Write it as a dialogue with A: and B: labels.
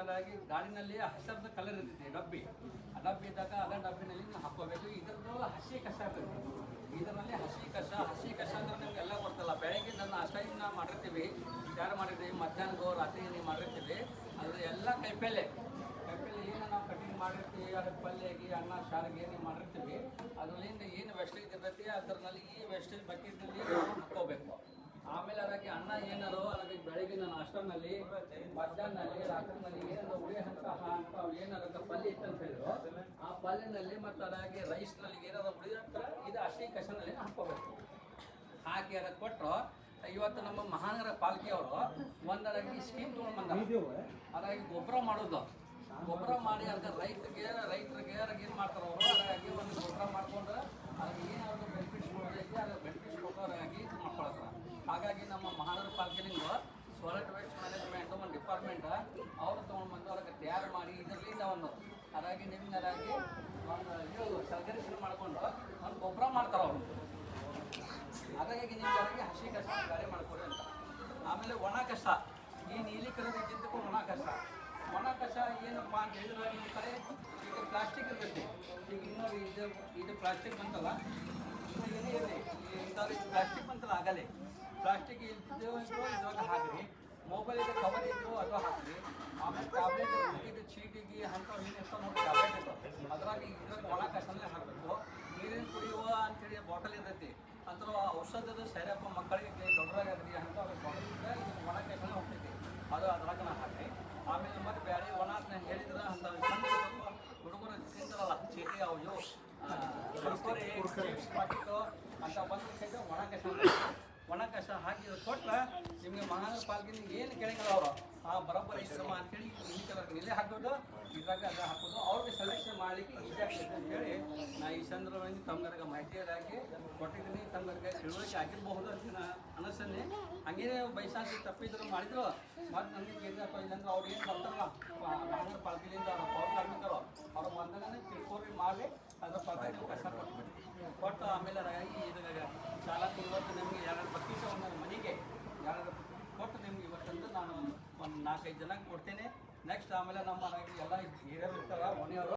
A: ಅದರಾಗಿ ಗಾಡಿನಲ್ಲಿ ಹಸಿರದ colour ಇರ್ತೈತಿ ಡಬ್ಬಿ. ಆ ಡಬ್ಬಿ ಇದ್ದಾಗ ಅದೇ ಡಬ್ಬಿನಲ್ಲಿ ನೀವು ಹಾಕೋಬೇಕು. ಇದರದ್ದು ಹಸಿ ಕಸ ಇರ್ತೈತಿ. ಇದರಲ್ಲಿ ಹಸಿ ಕಸ ಅಂದ್ರೆ ನಿಮಗೆಲ್ಲ ಗೊತ್ತಲ್ಲ. ಬೆಳಗ್ಗೆ ನನ್ನ ನಾಷ್ಟ ಮಾಡಿರ್ತೀವಿ, ತಯಾರು ಮಾಡಿರ್ತೀವಿ, ಮಧ್ಯಾಹ್ನದೋ ರಾತ್ರಿ ನೀವು ಮಾಡಿರ್ತೀವಿ. ಅದ್ರ ಎಲ್ಲ ಕೈಪಲ್ಲೆ ಏನು ನಾವು ಕಟಿಂಗ್ ಮಾಡಿರ್ತೀವಿ, ಅದಕ್ಕೆ ಪಲ್ಯಗೆ ಅನ್ನ ಸಾರಿಗೆ ನೀವು ಮಾಡಿರ್ತೀವಿ. ಅದರಲ್ಲಿಂದ ಏನು ವೆಸ್ಟೇಜ್ ಇರ್ತೈತಿ ಅದರಲ್ಲಿ ಈ ವೆಸ್ಟೇಜ್ ಬಕೆಟ್ನಲ್ಲಿ ಹಾಕೋಬೇಕು. ಆಮೇಲೆ ಅದಕ್ಕೆ ಅನ್ನ ಏನಾರು ಅದಕ್ಕೆ ಬೆಳಗಿನ ನಾಷ್ಟನಲ್ಲಿ, ಮಧ್ಯಾಹ್ನಲ್ಲಿ, ರಾತ್ರಿನಲ್ಲಿ ಏನಾದ್ರು ಉಳಿ ಅಂತ ಏನಾರ ಪಲ್ಯ ಇತ್ತಂತ ಹೇಳಿದ್ರು, ಆ ಪಲ್ಯನಲ್ಲಿ ಮತ್ತು ಅದಾಗಿ ರೈಸ್ನಲ್ಲಿ ಏನಾದ್ರು ಉಳಿದಂತ ಇದು ಹಸಿ ಕಸನಲ್ಲಿ ಹಾಕೋಬೇಕು. ಹಾಕಿ ಅದಕ್ಕೆ ಕೊಟ್ಟರು. ಇವತ್ತು ನಮ್ಮ ಮಹಾನಗರ ಪಾಲಿಕೆ ಅವರು ಒಂದರಾಗಿ ಸ್ಕೀಮ್ ತೊಗೊಂಡು ಬಂದ. ಅದಾಗಿ ಗೊಬ್ಬರ ಮಾಡೋದು, ಗೊಬ್ಬರ ಮಾಡಿ ಅದಕ್ಕೆ ರೈತರಿಗೆ ಏನು ಮಾಡ್ತಾರೆ ಅವರು, ಅದಾಗಿ ಒಂದು ಗೊಬ್ಬರ ಮಾಡ್ಕೊಂಡು ಅದಕ್ಕೆ ಏನಾದ್ರು ಬೆನಿಫಿಟ್ಸ್ ಕೊಡೋದೈತಿ ಅದು ಬೆನಿಫಿಟ್ಸ್ ಕೊಡೋರಾಗಿ ಮಾಡ್ಕೊಳ್ತಾರೆ. ಹಾಗಾಗಿ ನಮ್ಮ ಮಹಾನಗರ ಪಾಲಿಕೆಯಿಂದ ಸಾಲಿಡ್ ವೇಸ್ಟ್ ಮ್ಯಾನೇಜ್ಮೆಂಟ್ ಒಂದು ಡಿಪಾರ್ಟ್ಮೆಂಟ್ ಅವರು ತೊಗೊಂಡ್ಬಂದು ಅದಕ್ಕೆ ತಯಾರು ಮಾಡಿ ಇದರಿಂದ ಒಂದು ಅದಾಗಿ ನಿಮ್ಗೆ ಅದಾಗಿ ಒಂದು ಇದು ಸರ್ಗರಿಸಲು ಮಾಡಿಕೊಂಡು ಒಂದು ಗೊಬ್ಬರ ಮಾಡ್ತಾರೆ ಅವರು. ಹಾಗಾಗಿ ನಿಮ್ಗೆ ಹಸಿ ಕಸ ಗಾಳಿ ಮಾಡ್ಕೊಡಿ ಅಂತ. ಆಮೇಲೆ ಒಣ ಕಸ, ಈ ನೀಲಿ ಕಲರ್ ಇದ್ದಿದ್ದಕ್ಕೂ ಒಣ ಕಸ ಏನಪ್ಪ ಅಂತ ಹೇಳಿದ್ರೆ ಈ ಕಡೆ ಈಗ ಪ್ಲಾಸ್ಟಿಕ್ ಇರ್ತೈತಿ. ಈಗ ಇನ್ನೊಂದು ಇದು ಪ್ಲಾಸ್ಟಿಕ್ ಬಂತಲ್ಲ, ಇನ್ನು ಏನೇ ಇರಲಿ ಇಂಥದ್ದು ಪ್ಲಾಸ್ಟಿಕ್ ಬಂತಲ್ಲ, ಆಗಲೇ ಪ್ಲಾಸ್ಟಿಕ್ ಇದ್ದಿದ್ದು ಇದ್ರಾಗ ಹಾಕಿರಿ. ಮೊಬೈಲ್ ಇದು ಕವರ್ ಇದ್ದು ಅದು ಹಾಕಿರಿ. ಆಮೇಲೆ ಟ್ಯಾಬ್ಲೆಟ್ ಇದು ಚೀಟಿಗೆ ಅಂಥವು ಏನು ಇರ್ತಾವೆ ನೋಡಿ ಟ್ಯಾಬ್ಲೆಟ್ ಇರ್ತವೆ, ಅದ್ರಾಗ ಇದ್ರಾಗ ಒಣ ಕಸಲ್ಲೇ ಹಾಕಬೇಕು. ನೀರಿನ ಕುಡಿಯುವ ಅಂಥೇಳಿ ಬಾಟಲ್ ಇರ್ತೈತಿ, ಅಥವಾ ಔಷಧದ ಸೈರಪ್ಪ ಮಕ್ಕಳಿಗೆ ದೊಡ್ಡದಾಗದ್ರಿ ಅಂತ ಬಾಟಲಿಂದ ಇದು ಒಣ ಕಸನೇ ಹೋಗ್ತೈತಿ, ಅದು ಅದ್ರಾಗ ನಾ ಹಾಕಿ. ಆಮೇಲೆ ಮತ್ತೆ ಬೇರೆ ಒಣ ನಾನು ಹೇಳಿದ್ರೆ ಅಂತ ಸಣ್ಣ ಹುಡುಗರು ತಿಂತಾರಲ್ಲ ಚೀಟಿ ಅವು ಕುರ್ಕುರಿ ಚಿಪ್ಸ್ ಪಾಕಿಟ್ಟು ಅಂತ ಬಂದು ಒಣ ಕಸ ಹಾಕಿ ಕೊಟ್ಟರೆ ನಿಮಗೆ ಮಹಾನಗರ ಪಾಲಿಕೆ ಏನು ಕೇಳಿಲ್ಲ ಅವರು ಬರೋಬ್ಬರ ಇಷ್ಟಮ ಅಂತೇಳಿ ಈ ಕಲರ್ ಇಲ್ಲೇ ಹಾಕೋದು, ಇದ್ರಾಗ ಅದ ಹಾಕೋದು. ಅವ್ರಿಗೆ ಸೆಲೆಕ್ಷನ್ ಮಾಡಲಿಕ್ಕೆ ಈಜಿ ಆಗ್ತೈತೆ ಅಂತೇಳಿ ನಾ ಈ ಸಂದರ್ಭದಲ್ಲಿ ತಮ್ಗರಿಗೆ ಮಾಹಿತಿಯಾಗಿ ಕೊಟ್ಟಿದ್ದೀನಿ. ತಮ್ಗರಿಗೆ ತಿಳುವಳಿಕೆ ಆಗಿರಬಹುದು ಅಂತ ನಾ ಅನಿಸ್ತೇನೆ. ಹಂಗೇನೆ ಬೈಸಾನ್ಸಿ ತಪ್ಪಿದ್ರು ಮಾಡಿದ್ರು ಮತ್ತು ನನಗೆ ಕೇಳಿದ್ರೆ ಅಥವಾ ಇಲ್ಲಾಂದ್ರೆ ಅವ್ರು ಏನು ಬರ್ತಾರಲ್ಲ ಮಹಾನಗರ ಪಾಲಿಕೆಯಿಂದ ಅವ್ರ ಪೌರ ಕಾರ್ಮಿಕರು ಅವ್ರು ಬಂದಾಗ ತಿಳ್ಕೊರಿ ಮಾಡಿ ಅದ್ರ ಪ್ರಕಾರ ಕಸ ಕೊಟ್ಟು ಆಮೇಲೆ ಇದ್ರಾಗ ಚಾಲಕ ಇವತ್ತು ನಿಮಗೆ ಯಾರು ಬಕ್ಕೀಸ ಒಂದು ಮನೆಗೆ ಯಾರು ಕೊಟ್ಟು ನಿಮ್ಗೆ ಇವತ್ತಂದು ನಾನು ಒಂದು 4-5 ಜನಕ್ಕೆ ಕೊಡ್ತೇನೆ. ನೆಕ್ಸ್ಟ್ ಆಮೇಲೆ ನಮ್ಮ ಎಲ್ಲ ಹಿರಿಯರು ಇರ್ತಾರೆ ಮನೆಯವರು